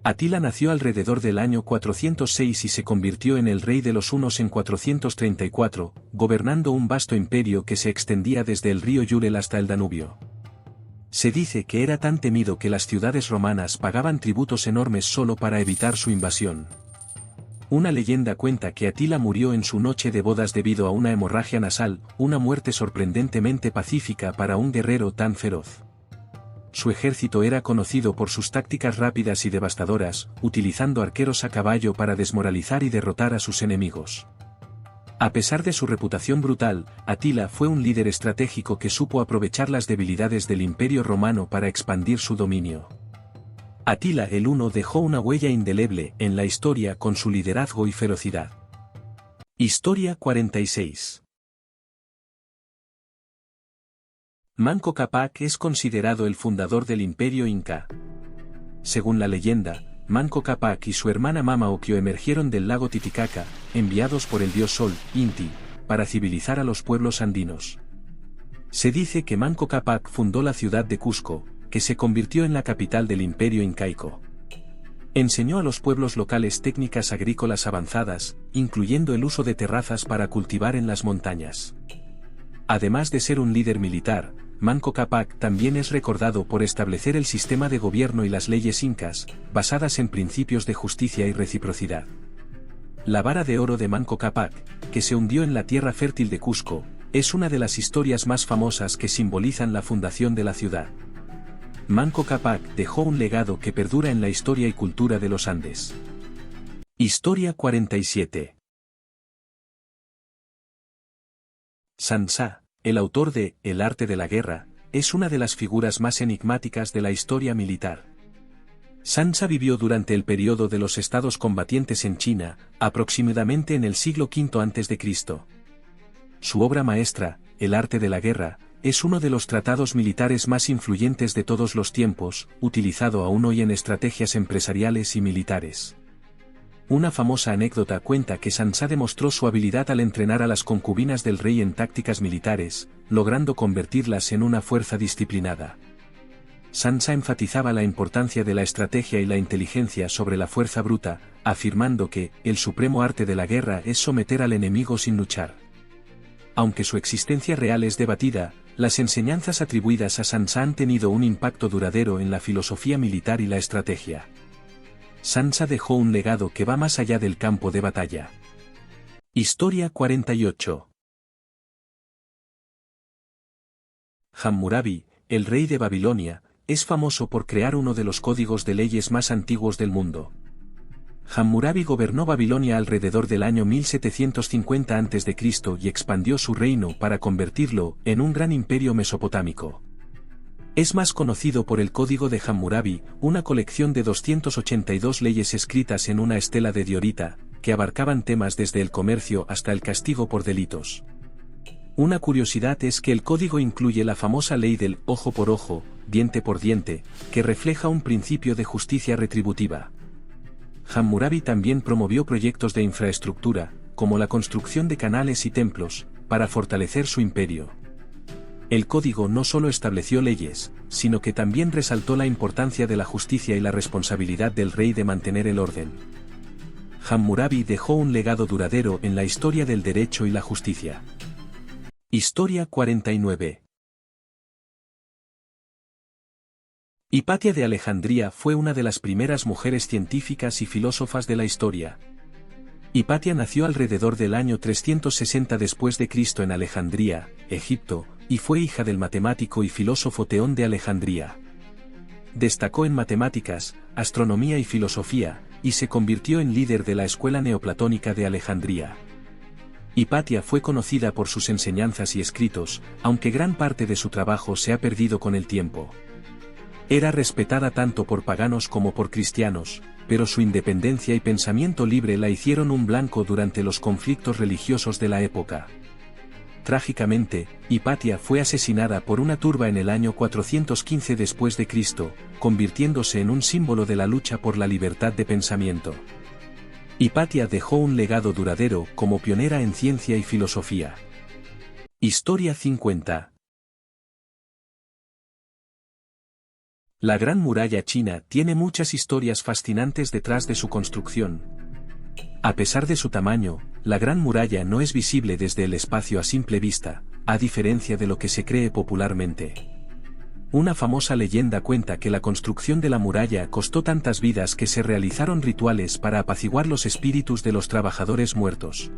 Atila nació alrededor del año 406 y se convirtió en el rey de los hunos en 434, gobernando un vasto imperio que se extendía desde el río Yurel hasta el Danubio. Se dice que era tan temido que las ciudades romanas pagaban tributos enormes solo para evitar su invasión. Una leyenda cuenta que Atila murió en su noche de bodas debido a una hemorragia nasal, una muerte sorprendentemente pacífica para un guerrero tan feroz. Su ejército era conocido por sus tácticas rápidas y devastadoras, utilizando arqueros a caballo para desmoralizar y derrotar a sus enemigos. A pesar de su reputación brutal, Atila fue un líder estratégico que supo aprovechar las debilidades del Imperio Romano para expandir su dominio. Atila el Huno dejó una huella indeleble en la historia con su liderazgo y ferocidad. Historia 46. Manco Cápac es considerado el fundador del Imperio Inca. Según la leyenda, Manco Cápac y su hermana Mama Ocllo emergieron del lago Titicaca, enviados por el dios Sol, Inti, para civilizar a los pueblos andinos. Se dice que Manco Cápac fundó la ciudad de Cusco, que se convirtió en la capital del Imperio Incaico. Enseñó a los pueblos locales técnicas agrícolas avanzadas, incluyendo el uso de terrazas para cultivar en las montañas. Además de ser un líder militar, Manco Cápac también es recordado por establecer el sistema de gobierno y las leyes incas, basadas en principios de justicia y reciprocidad. La vara de oro de Manco Cápac, que se hundió en la tierra fértil de Cusco, es una de las historias más famosas que simbolizan la fundación de la ciudad. Manco Cápac dejó un legado que perdura en la historia y cultura de los Andes. Historia 47. Sansá, el autor de El arte de la guerra, es una de las figuras más enigmáticas de la historia militar. Sansá vivió durante el periodo de los estados combatientes en China, aproximadamente en el siglo V a.C. Su obra maestra, El arte de la guerra, es uno de los tratados militares más influyentes de todos los tiempos, utilizado aún hoy en estrategias empresariales y militares. Una famosa anécdota cuenta que Sansá demostró su habilidad al entrenar a las concubinas del rey en tácticas militares, logrando convertirlas en una fuerza disciplinada. Sansá enfatizaba la importancia de la estrategia y la inteligencia sobre la fuerza bruta, afirmando que el supremo arte de la guerra es someter al enemigo sin luchar. Aunque su existencia real es debatida, las enseñanzas atribuidas a Sansá han tenido un impacto duradero en la filosofía militar y la estrategia. Sansá dejó un legado que va más allá del campo de batalla. Historia 48. Hammurabi, el rey de Babilonia, es famoso por crear uno de los códigos de leyes más antiguos del mundo. Hammurabi gobernó Babilonia alrededor del año 1750 a.C. y expandió su reino para convertirlo en un gran imperio mesopotámico. Es más conocido por el Código de Hammurabi, una colección de 282 leyes escritas en una estela de diorita, que abarcaban temas desde el comercio hasta el castigo por delitos. Una curiosidad es que el código incluye la famosa ley del ojo por ojo, diente por diente, que refleja un principio de justicia retributiva. Hammurabi también promovió proyectos de infraestructura, como la construcción de canales y templos, para fortalecer su imperio. El código no solo estableció leyes, sino que también resaltó la importancia de la justicia y la responsabilidad del rey de mantener el orden. Hammurabi dejó un legado duradero en la historia del derecho y la justicia. Historia 49. Hipatia de Alejandría fue una de las primeras mujeres científicas y filósofas de la historia. Hipatia nació alrededor del año 360 después de Cristo en Alejandría, Egipto, y fue hija del matemático y filósofo Teón de Alejandría. Destacó en matemáticas, astronomía y filosofía, y se convirtió en líder de la escuela neoplatónica de Alejandría. Hipatia fue conocida por sus enseñanzas y escritos, aunque gran parte de su trabajo se ha perdido con el tiempo. Era respetada tanto por paganos como por cristianos, pero su independencia y pensamiento libre la hicieron un blanco durante los conflictos religiosos de la época. Trágicamente, Hipatia fue asesinada por una turba en el año 415 después de Cristo, convirtiéndose en un símbolo de la lucha por la libertad de pensamiento. Hipatia dejó un legado duradero como pionera en ciencia y filosofía. Historia 50. La Gran Muralla China tiene muchas historias fascinantes detrás de su construcción. A pesar de su tamaño, la Gran Muralla no es visible desde el espacio a simple vista, a diferencia de lo que se cree popularmente. Una famosa leyenda cuenta que la construcción de la muralla costó tantas vidas que se realizaron rituales para apaciguar los espíritus de los trabajadores muertos.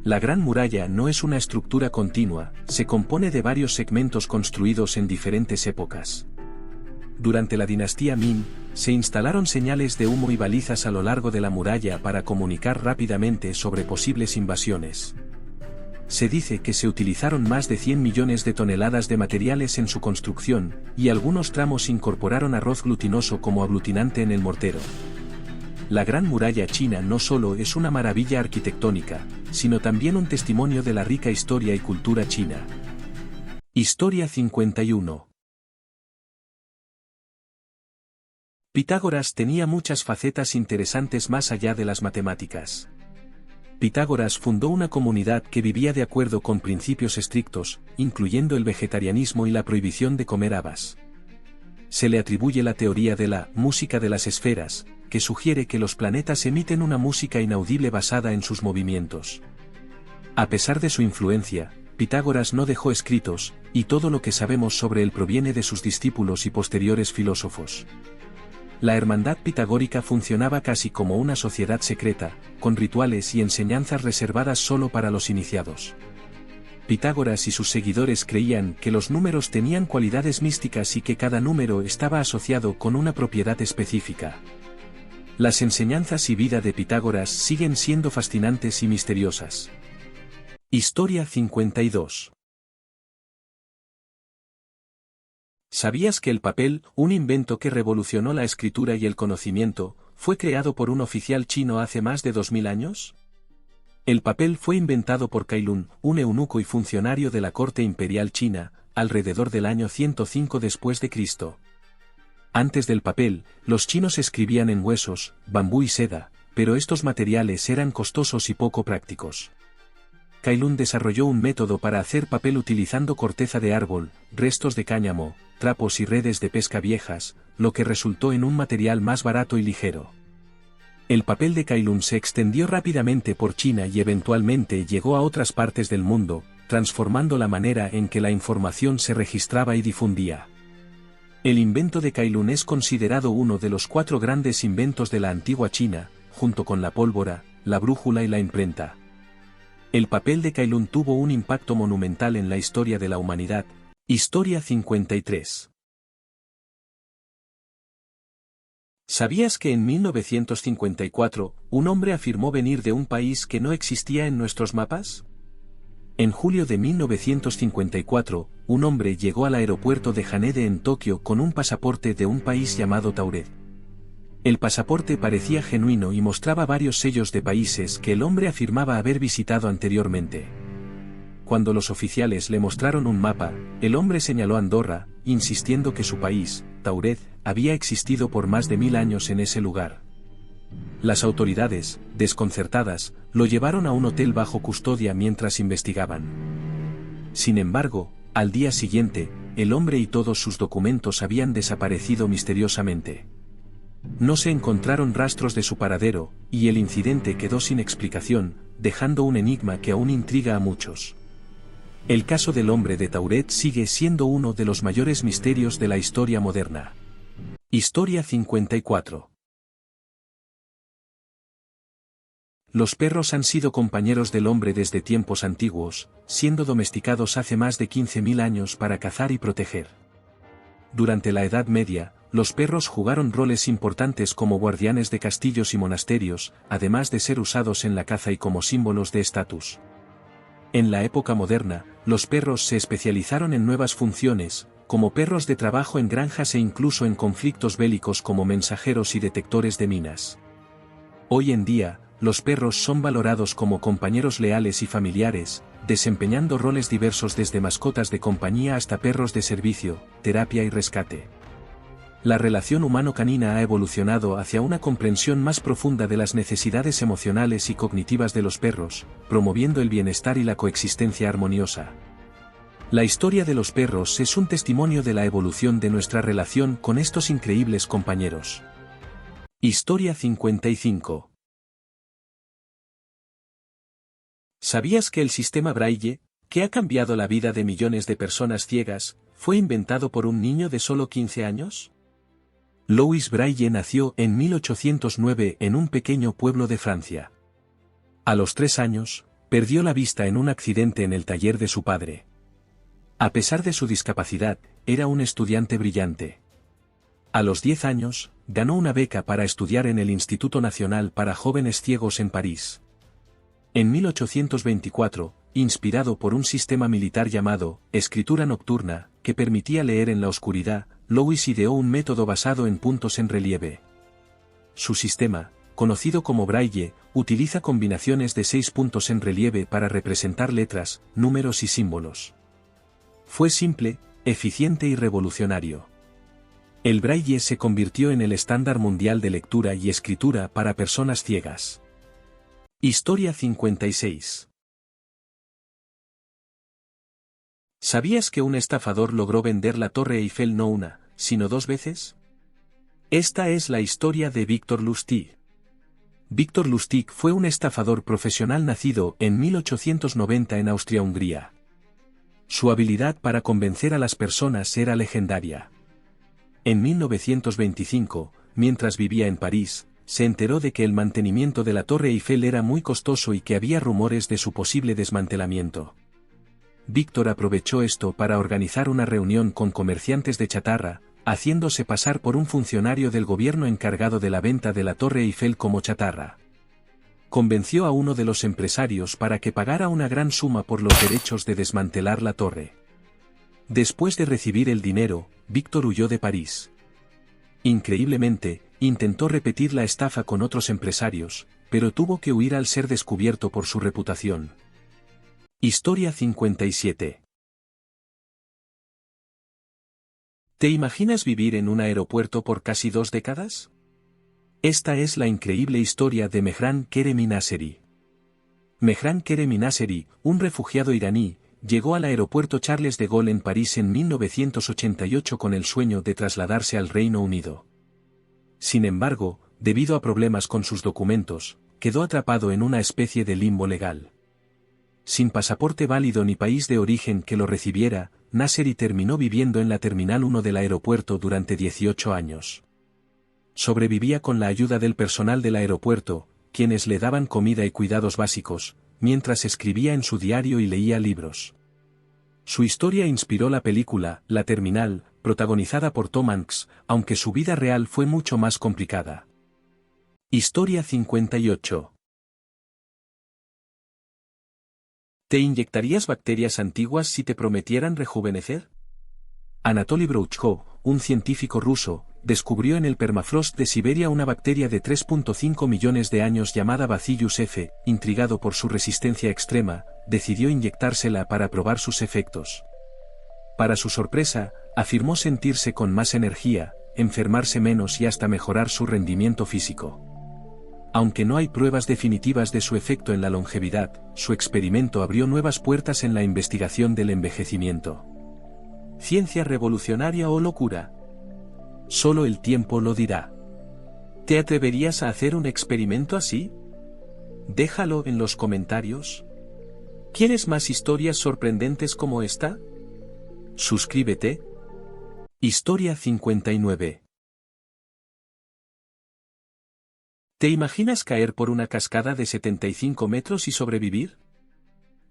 La Gran Muralla no es una estructura continua, se compone de varios segmentos construidos en diferentes épocas. Durante la dinastía Ming, se instalaron señales de humo y balizas a lo largo de la muralla para comunicar rápidamente sobre posibles invasiones. Se dice que se utilizaron más de 100 millones de toneladas de materiales en su construcción, y algunos tramos incorporaron arroz glutinoso como aglutinante en el mortero. La Gran Muralla China no solo es una maravilla arquitectónica, sino también un testimonio de la rica historia y cultura china. Historia 51. Pitágoras tenía muchas facetas interesantes más allá de las matemáticas. Pitágoras fundó una comunidad que vivía de acuerdo con principios estrictos, incluyendo el vegetarianismo y la prohibición de comer habas. Se le atribuye la teoría de la música de las esferas, que sugiere que los planetas emiten una música inaudible basada en sus movimientos. A pesar de su influencia, Pitágoras no dejó escritos, y todo lo que sabemos sobre él proviene de sus discípulos y posteriores filósofos. La hermandad pitagórica funcionaba casi como una sociedad secreta, con rituales y enseñanzas reservadas solo para los iniciados. Pitágoras y sus seguidores creían que los números tenían cualidades místicas y que cada número estaba asociado con una propiedad específica. Las enseñanzas y vida de Pitágoras siguen siendo fascinantes y misteriosas. Historia 52. ¿Sabías que el papel, un invento que revolucionó la escritura y el conocimiento, fue creado por un oficial chino hace más de 2000 años? El papel fue inventado por Cai Lun, un eunuco y funcionario de la corte imperial china, alrededor del año 105 después de Cristo. Antes del papel, los chinos escribían en huesos, bambú y seda, pero estos materiales eran costosos y poco prácticos. Cai Lun desarrolló un método para hacer papel utilizando corteza de árbol, restos de cáñamo, trapos y redes de pesca viejas, lo que resultó en un material más barato y ligero. El papel de Cai Lun se extendió rápidamente por China y eventualmente llegó a otras partes del mundo, transformando la manera en que la información se registraba y difundía. El invento de Cai Lun es considerado uno de los 4 grandes inventos de la antigua China, junto con la pólvora, la brújula y la imprenta. El papel de Cai Lun tuvo un impacto monumental en la historia de la humanidad. Historia 53. ¿Sabías que en 1954, un hombre afirmó venir de un país que no existía en nuestros mapas? En julio de 1954, un hombre llegó al aeropuerto de Haneda en Tokio con un pasaporte de un país llamado Tauret. El pasaporte parecía genuino y mostraba varios sellos de países que el hombre afirmaba haber visitado anteriormente. Cuando los oficiales le mostraron un mapa, el hombre señaló Andorra, insistiendo que su país, Tauret, había existido por más de 1000 años en ese lugar. Las autoridades, desconcertadas, lo llevaron a un hotel bajo custodia mientras investigaban. Sin embargo, al día siguiente, el hombre y todos sus documentos habían desaparecido misteriosamente. No se encontraron rastros de su paradero, y el incidente quedó sin explicación, dejando un enigma que aún intriga a muchos. El caso del hombre de Tauret sigue siendo uno de los mayores misterios de la historia moderna. Historia 54. Los perros han sido compañeros del hombre desde tiempos antiguos, siendo domesticados hace más de 15.000 años para cazar y proteger. Durante la Edad Media, los perros jugaron roles importantes como guardianes de castillos y monasterios, además de ser usados en la caza y como símbolos de estatus. En la época moderna, los perros se especializaron en nuevas funciones, como perros de trabajo en granjas e incluso en conflictos bélicos como mensajeros y detectores de minas. Hoy en día, los perros son valorados como compañeros leales y familiares, desempeñando roles diversos desde mascotas de compañía hasta perros de servicio, terapia y rescate. La relación humano-canina ha evolucionado hacia una comprensión más profunda de las necesidades emocionales y cognitivas de los perros, promoviendo el bienestar y la coexistencia armoniosa. La historia de los perros es un testimonio de la evolución de nuestra relación con estos increíbles compañeros. Historia 55. ¿Sabías que el sistema Braille, que ha cambiado la vida de millones de personas ciegas, fue inventado por un niño de solo 15 años? Louis Braille nació en 1809 en un pequeño pueblo de Francia. A los 3 años, perdió la vista en un accidente en el taller de su padre. A pesar de su discapacidad, era un estudiante brillante. A los 10 años, ganó una beca para estudiar en el Instituto Nacional para Jóvenes Ciegos en París. En 1824, inspirado por un sistema militar llamado escritura nocturna, que permitía leer en la oscuridad, Louis ideó un método basado en puntos en relieve. Su sistema, conocido como Braille, utiliza combinaciones de 6 puntos en relieve para representar letras, números y símbolos. Fue simple, eficiente y revolucionario. El Braille se convirtió en el estándar mundial de lectura y escritura para personas ciegas. Historia 56. ¿Sabías que un estafador logró vender la Torre Eiffel no una, sino 2 veces? Esta es la historia de Victor Lustig. Victor Lustig fue un estafador profesional nacido en 1890 en Austria-Hungría. Su habilidad para convencer a las personas era legendaria. En 1925, mientras vivía en París, se enteró de que el mantenimiento de la Torre Eiffel era muy costoso y que había rumores de su posible desmantelamiento. Víctor aprovechó esto para organizar una reunión con comerciantes de chatarra, haciéndose pasar por un funcionario del gobierno encargado de la venta de la Torre Eiffel como chatarra. Convenció a uno de los empresarios para que pagara una gran suma por los derechos de desmantelar la torre. Después de recibir el dinero, Víctor huyó de París. Increíblemente, intentó repetir la estafa con otros empresarios, pero tuvo que huir al ser descubierto por su reputación. Historia 57. ¿Te imaginas vivir en un aeropuerto por casi 2 décadas? Esta es la increíble historia de Mehran Kerem Nasseri. Mehran Kerem Nasseri, un refugiado iraní, llegó al aeropuerto Charles de Gaulle en París en 1988 con el sueño de trasladarse al Reino Unido. Sin embargo, debido a problemas con sus documentos, quedó atrapado en una especie de limbo legal. Sin pasaporte válido ni país de origen que lo recibiera, Nasseri terminó viviendo en la Terminal 1 del aeropuerto durante 18 años. Sobrevivía con la ayuda del personal del aeropuerto, quienes le daban comida y cuidados básicos, mientras escribía en su diario y leía libros. Su historia inspiró la película La Terminal, protagonizada por Tom Hanks, aunque su vida real fue mucho más complicada. Historia 58. ¿Te inyectarías bacterias antiguas si te prometieran rejuvenecer? Anatoly Grouchkov, un científico ruso, descubrió en el permafrost de Siberia una bacteria de 3.5 millones de años llamada Bacillus F. Intrigado por su resistencia extrema, decidió inyectársela para probar sus efectos. Para su sorpresa, afirmó sentirse con más energía, enfermarse menos y hasta mejorar su rendimiento físico. Aunque no hay pruebas definitivas de su efecto en la longevidad, su experimento abrió nuevas puertas en la investigación del envejecimiento. ¿Ciencia revolucionaria o locura? Solo el tiempo lo dirá. ¿Te atreverías a hacer un experimento así? Déjalo en los comentarios. ¿Quieres más historias sorprendentes como esta? Suscríbete. Historia 59. ¿Te imaginas caer por una cascada de 75 metros y sobrevivir?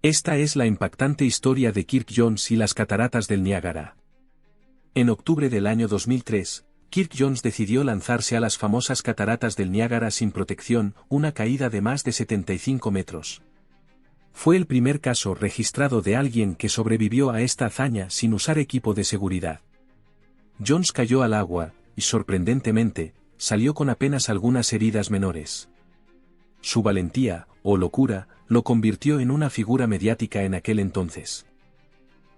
Esta es la impactante historia de Kirk Jones y las cataratas del Niágara. En octubre del año 2003, Kirk Jones decidió lanzarse a las famosas cataratas del Niágara sin protección, una caída de más de 75 metros. Fue el primer caso registrado de alguien que sobrevivió a esta hazaña sin usar equipo de seguridad. Jones cayó al agua, y sorprendentemente, salió con apenas algunas heridas menores. Su valentía, o locura, lo convirtió en una figura mediática en aquel entonces.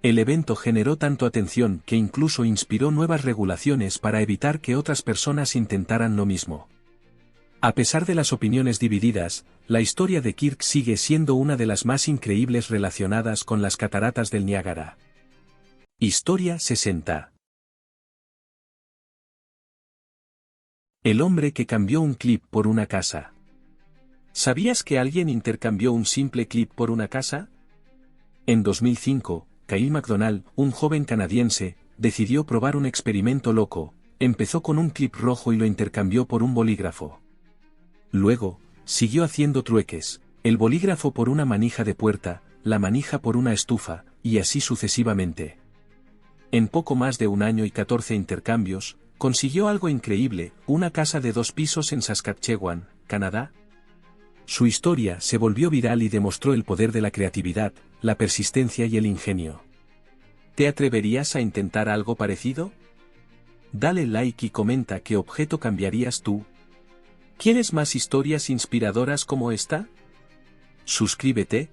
El evento generó tanto atención que incluso inspiró nuevas regulaciones para evitar que otras personas intentaran lo mismo. A pesar de las opiniones divididas, la historia de Kirk sigue siendo una de las más increíbles relacionadas con las cataratas del Niágara. Historia 60. El hombre que cambió un clip por una casa. ¿Sabías que alguien intercambió un simple clip por una casa? En 2005, Kyle MacDonald, un joven canadiense, decidió probar un experimento loco. Empezó con un clip rojo y lo intercambió por un bolígrafo. Luego, siguió haciendo trueques, el bolígrafo por una manija de puerta, la manija por una estufa, y así sucesivamente. En poco más de un año y 14 intercambios, consiguió algo increíble, una casa de 2 pisos en Saskatchewan, Canadá. Su historia se volvió viral y demostró el poder de la creatividad, la persistencia y el ingenio. ¿Te atreverías a intentar algo parecido? Dale like y comenta qué objeto cambiarías tú. ¿Quieres más historias inspiradoras como esta? Suscríbete,